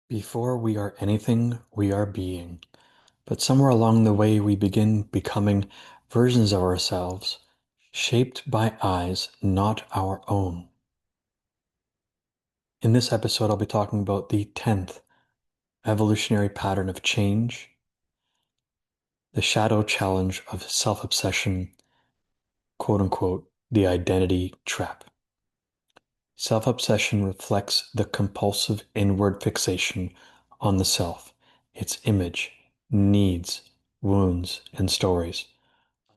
Before we are anything, we are being. But somewhere along the way, we begin becoming versions of ourselves, shaped by eyes not our own. In this episode, I'll be talking about the 10th evolutionary pattern of change, the shadow challenge of self-obsession, quote unquote, the identity trap. Self-obsession reflects the compulsive inward fixation on the self, its image, needs, wounds, and stories.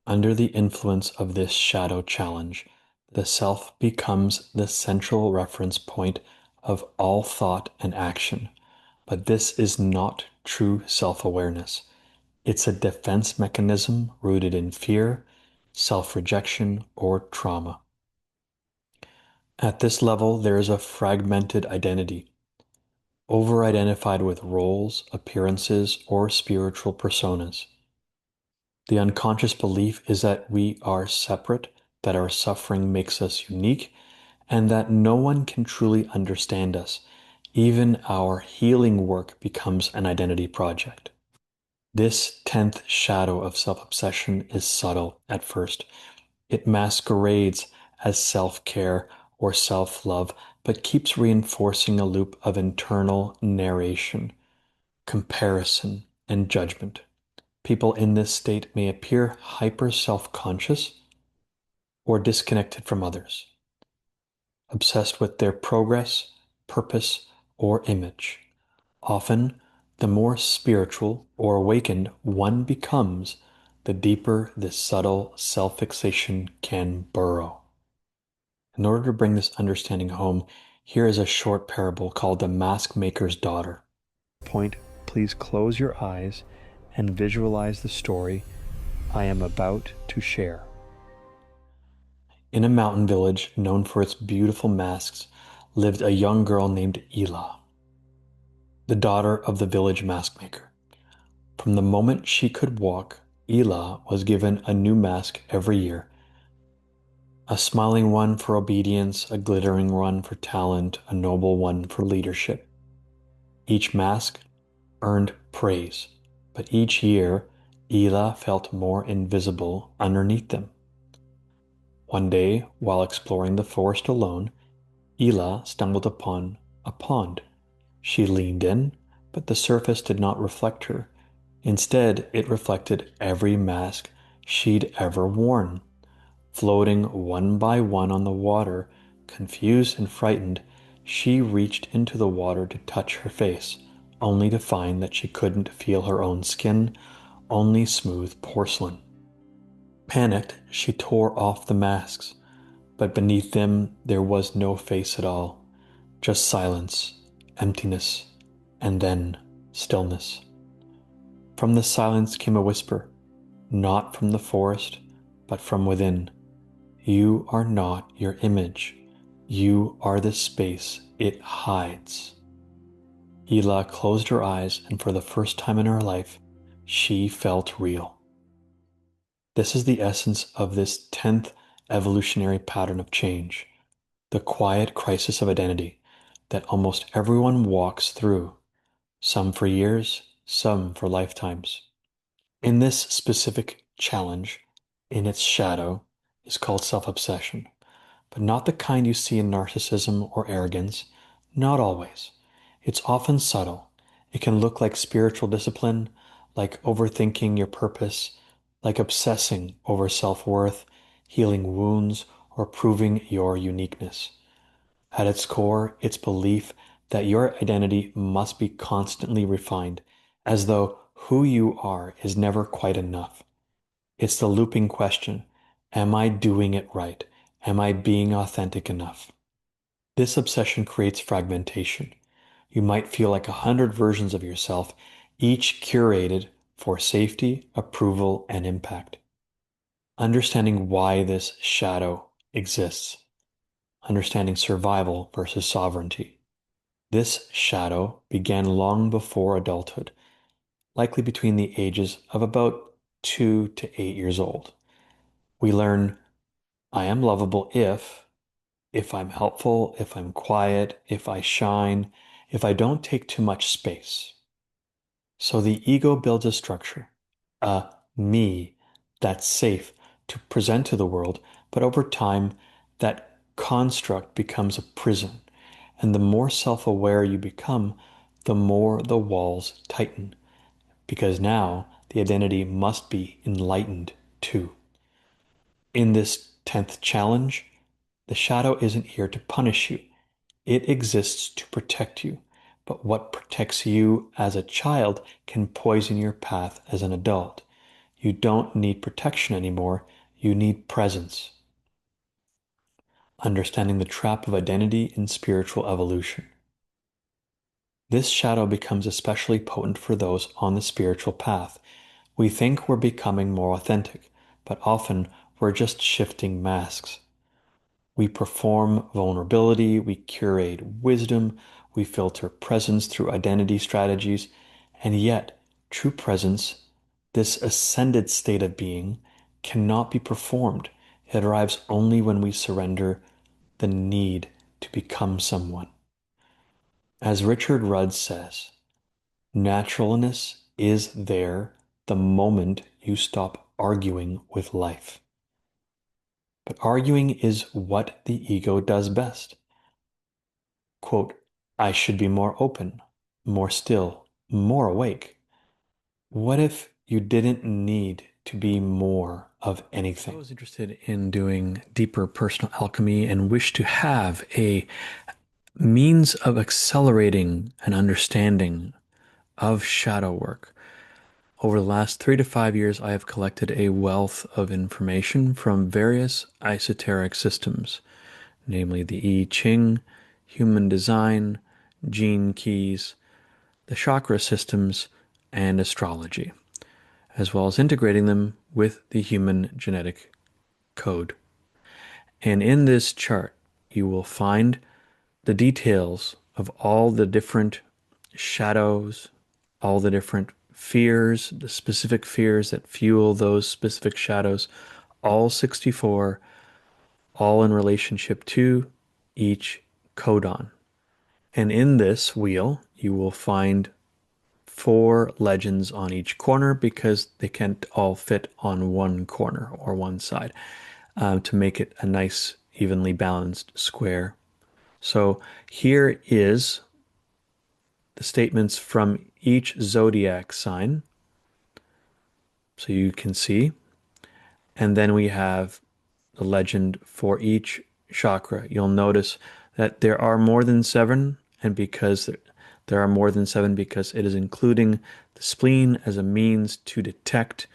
Under the influence of this shadow challenge, the self becomes the central reference point of all thought and action. But this is not true self-awareness. It's a defense mechanism rooted in fear, self-rejection, or trauma. At this level, there is a fragmented identity, over-identified with roles, appearances, or spiritual personas. The unconscious belief is that we are separate, that our suffering makes us unique, and that no one can truly understand us. Even our healing work becomes an identity project. This 10th shadow of self-obsession is subtle at first. It masquerades as self-care or self-love, but keeps reinforcing a loop of internal narration, comparison, and judgment. People in this state may appear hyper self-conscious or disconnected from others, obsessed with their progress, purpose, or image. Often, the more spiritual or awakened one becomes, the deeper this subtle self-fixation can burrow. In order to bring this understanding home, here is a short parable called The Mask Maker's Daughter. Point, please close your eyes and visualize the story I am about to share. In a mountain village known for its beautiful masks lived a young girl named Ela, the daughter of the village mask maker. From the moment she could walk, Ela was given a new mask every year. A smiling one for obedience, a glittering one for talent, a noble one for leadership. Each mask earned praise, but each year Ela felt more invisible underneath them. One day, while exploring the forest alone, Ela stumbled upon a pond. She leaned in, but the surface did not reflect her. Instead, it reflected every mask she'd ever worn. Floating one by one on the water, confused and frightened, she reached into the water to touch her face, only to find that she couldn't feel her own skin, only smooth porcelain. Panicked, she tore off the masks, but beneath them there was no face at all, just silence, emptiness, and then stillness. From the silence came a whisper, not from the forest, but from within. You are not your image. You are the space it hides. Ela closed her eyes, and for the first time in her life, she felt real. This is the essence of this 10th evolutionary pattern of change, the quiet crisis of identity that almost everyone walks through, some for years, some for lifetimes. In this specific challenge, in its shadow, is called self-obsession, but not the kind you see in narcissism or arrogance, not always. It's often subtle. It can look like spiritual discipline, like overthinking your purpose, like obsessing over self-worth, healing wounds, or proving your uniqueness. At its core, it's belief that your identity must be constantly refined, as though who you are is never quite enough. It's the looping question, am I doing it right? Am I being authentic enough? This obsession creates fragmentation. You might feel like 100 versions of yourself, each curated for safety, approval, and impact. Understanding why this shadow exists. Understanding survival versus sovereignty. This shadow began long before adulthood, likely between the ages of about 2 to 8 years old. We learn, I am lovable if I'm helpful, if I'm quiet, if I shine, if I don't take too much space. So the ego builds a structure, a me that's safe to present to the world, but over time, that construct becomes a prison. And the more self-aware you become, the more the walls tighten, because now the identity must be enlightened too. In this 10th challenge, the shadow isn't here to punish you. It exists to protect you. But what protects you as a child can poison your path as an adult. You don't need protection anymore. You need presence. Understanding the trap of identity in spiritual evolution. This shadow becomes especially potent for those on the spiritual path. We think we're becoming more authentic, but often we're just shifting masks. We perform vulnerability, we curate wisdom, we filter presence through identity strategies, and yet true presence, this ascended state of being, cannot be performed. It arrives only when we surrender the need to become someone. As Richard Rudd says, naturalness is there the moment you stop arguing with life. But arguing is what the ego does best. Quote, I should be more open, more still, more awake. What if you didn't need to be more of anything? I was interested in doing deeper personal alchemy and wish to have a means of accelerating an understanding of shadow work. Over the last 3 to 5 years, I have collected a wealth of information from various esoteric systems, namely the I Ching, human design, gene keys, the chakra systems, and astrology, as well as integrating them with the human genetic code. And in this chart, you will find the details of all the different shadows, all the different fears, the specific fears that fuel those specific shadows, all 64, all in relationship to each codon. And in this wheel, you will find 4 legends on each corner because they can't all fit on one corner or one side to make it a nice, evenly balanced square. So here is the statements from each zodiac sign. So you can see. And then we have the legend for each chakra. You'll notice that there are more than 7, and because there are more than 7 because it is including the spleen as a means to detect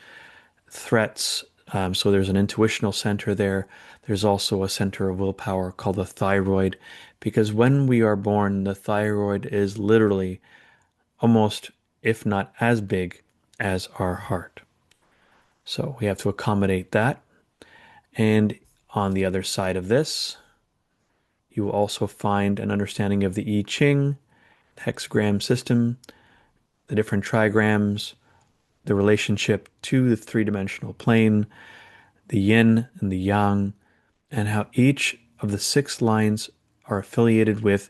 threats. So there's an intuitional center there. There's also a center of willpower called the thyroid, because when we are born, the thyroid is literally almost, if not as big as our heart. So we have to accommodate that. And on the other side of this, you will also find an understanding of the I Ching, hexagram system, the different trigrams, the relationship to the three-dimensional plane, the yin and the yang, and how each of the 6 lines are affiliated with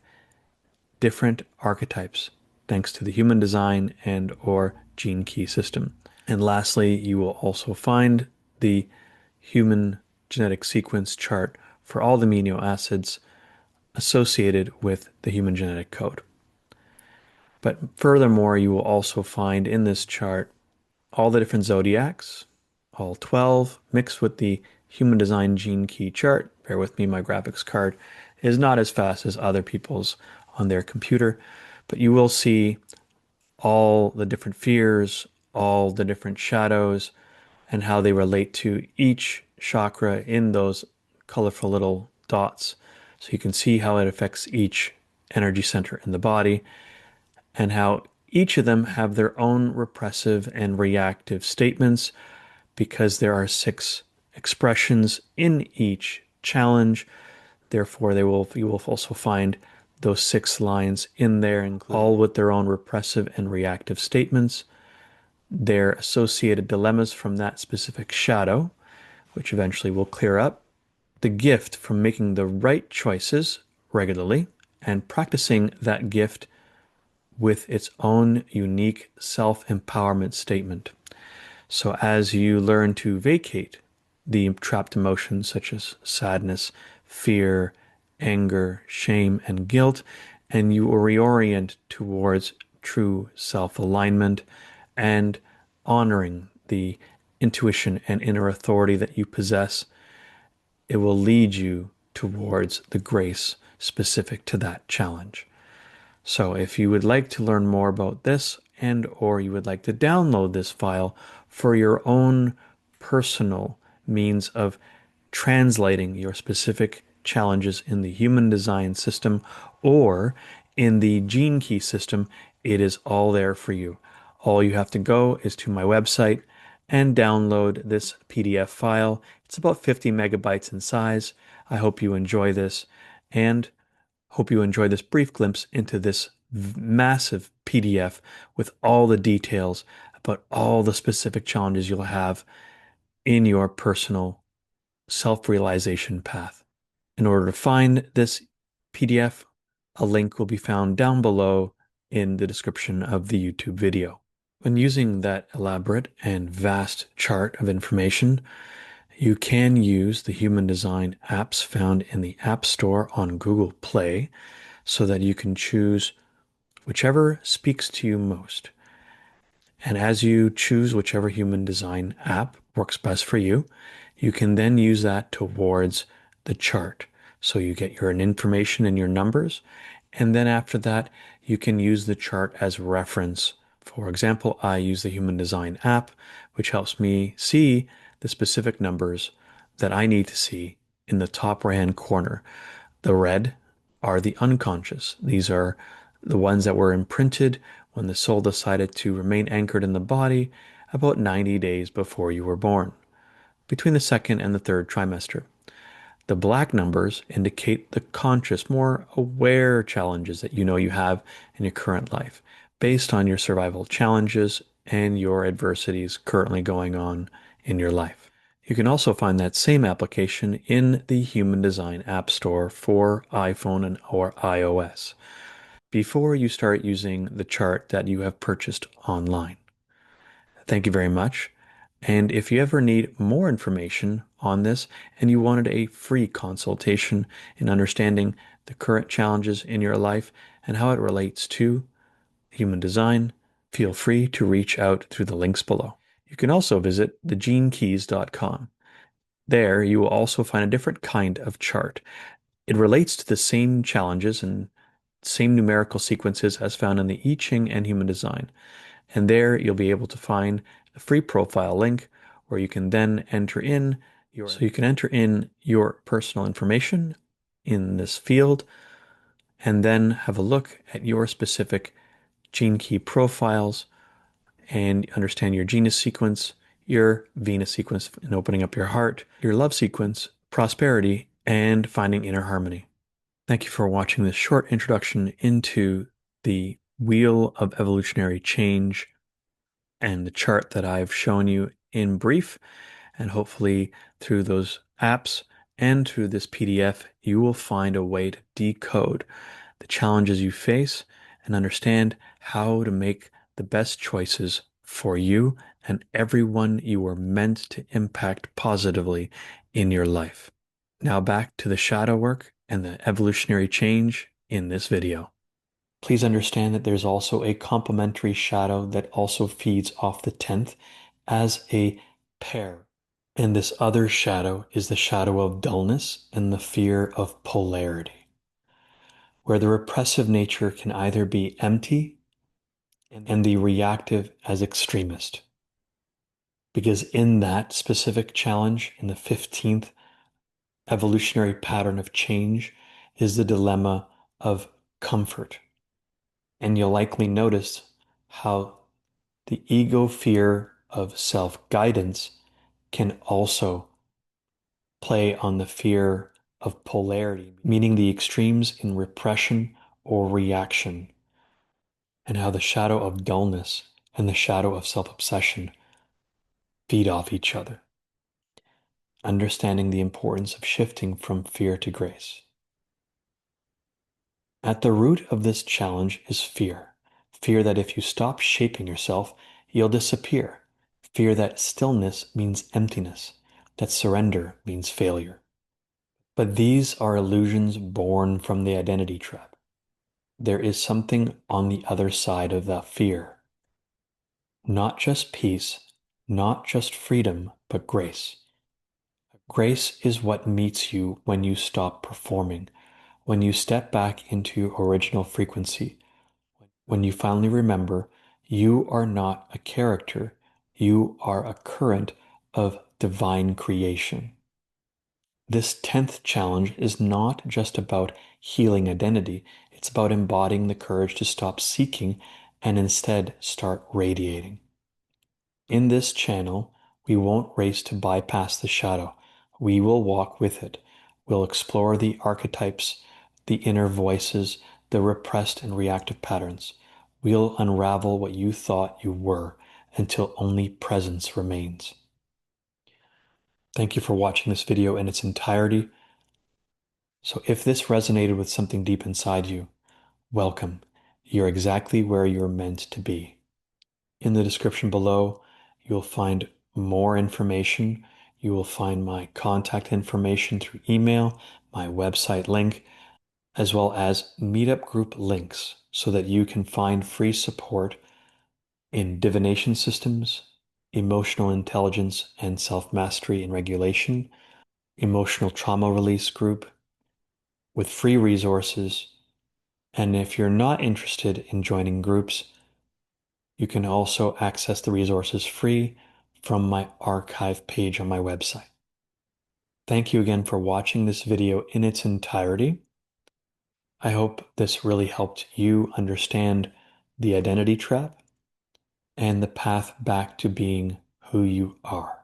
different archetypes, thanks to the human design and or gene key system. And lastly, you will also find the human genetic sequence chart for all the amino acids associated with the human genetic code. But furthermore, you will also find in this chart all the different zodiacs, all 12, mixed with the human design gene key chart. Bear with me, my graphics card is not as fast as other people's on their computer, but you will see all the different fears, all the different shadows, and how they relate to each chakra in those colorful little dots. So you can see how it affects each energy center in the body and how each of them have their own repressive and reactive statements because there are 6 expressions in each challenge. Therefore, you will also find those 6 lines in there, all with their own repressive and reactive statements, their associated dilemmas from that specific shadow, which eventually will clear up, the gift from making the right choices regularly and practicing that gift with its own unique self-empowerment statement. So as you learn to vacate the trapped emotions such as sadness, fear, anger, shame, and guilt, and you reorient towards true self-alignment and honoring the intuition and inner authority that you possess, it will lead you towards the grace specific to that challenge. So if you would like to learn more about this and or you would like to download this file for your own personal means of translating your specific challenges in the human design system or in the gene key system, it is all there for you. All you have to go is to my website and download this PDF file. It's about 50 megabytes in size. I hope you enjoy this and hope you enjoy this brief glimpse into this massive PDF with all the details about all the specific challenges you'll have in your personal self-realization path. In order to find this PDF, a link will be found down below in the description of the YouTube video. When using that elaborate and vast chart of information, you can use the human design apps found in the App Store on Google Play so that you can choose whichever speaks to you most. And as you choose whichever human design app works best for you, you can then use that towards the chart. So you get your information and your numbers. And then after that, you can use the chart as reference. For example, I use the human design app, which helps me see the specific numbers that I need to see in the top right-hand corner. The red are the unconscious. These are the ones that were imprinted when the soul decided to remain anchored in the body about 90 days before you were born, between the second and the third trimester. The black numbers indicate the conscious, more aware challenges that you know you have in your current life, based on your survival challenges and your adversities currently going on in your life. You can also find that same application in the Human Design App Store for iPhone and or iOS before you start using the chart that you have purchased online. Thank you very much. And if you ever need more information on this and you wanted a free consultation in understanding the current challenges in your life and how it relates to human design, feel free to reach out through the links below. You can also visit thegenekeys.com. There, you will also find a different kind of chart. It relates to the same challenges and same numerical sequences as found in the I Ching and Human Design. And there you'll be able to find a free profile link where you can then enter in your personal information in this field and then have a look at your specific gene key profiles and understand your genus sequence, your Venus sequence in opening up your heart, your love sequence, prosperity, and finding inner harmony. Thank you for watching this short introduction into the Wheel of Evolutionary Change and the chart that I've shown you in brief. And hopefully through those apps and through this PDF, you will find a way to decode the challenges you face and understand how to make the best choices for you and everyone you were meant to impact positively in your life. Now back to the shadow work and the evolutionary change in this video. Please understand that there's also a complementary shadow that also feeds off the 10th as a pair. And this other shadow is the shadow of dullness and the fear of polarity, where the repressive nature can either be empty and the reactive as extremist. Because in that specific challenge, in the 15th evolutionary pattern of change, is the dilemma of comfort. And you'll likely notice how the ego fear of self-guidance can also play on the fear of polarity, meaning the extremes in repression or reaction, and how the shadow of dullness and the shadow of self-obsession feed off each other. Understanding the importance of shifting from fear to grace. At the root of this challenge is fear. Fear that if you stop shaping yourself, you'll disappear. Fear that stillness means emptiness, that surrender means failure. But these are illusions born from the identity trap. There is something on the other side of that fear. Not just peace, not just freedom, but grace. Grace is what meets you when you stop performing, when you step back into your original frequency, when you finally remember you are not a character, you are a current of divine creation. This 10th challenge is not just about healing identity, it's about embodying the courage to stop seeking and instead start radiating. In this channel, we won't race to bypass the shadow. We will walk with it. We'll explore the archetypes, the inner voices, the repressed and reactive patterns. We'll unravel what you thought you were until only presence remains. Thank you for watching this video in its entirety. So if this resonated with something deep inside you, welcome. You're exactly where you're meant to be. In the description below, you'll find more information. You will find my contact information through email, my website link, as well as meetup group links so that you can find free support in divination systems, emotional intelligence and self-mastery and regulation, emotional trauma release group with free resources. And if you're not interested in joining groups, you can also access the resources free from my archive page on my website. Thank you again for watching this video in its entirety. I hope this really helped you understand the identity trap and the path back to being who you are.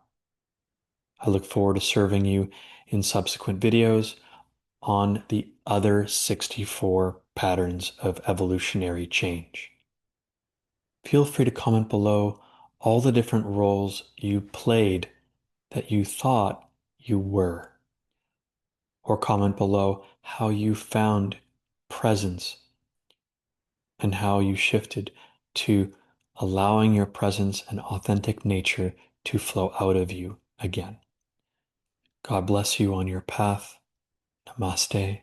I look forward to serving you in subsequent videos on the other 64 patterns of evolutionary change. Feel free to comment below all the different roles you played that you thought you were, or comment below how you found presence and how you shifted to allowing your presence and authentic nature to flow out of you again. God bless you on your path. Namaste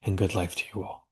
and good life to you all.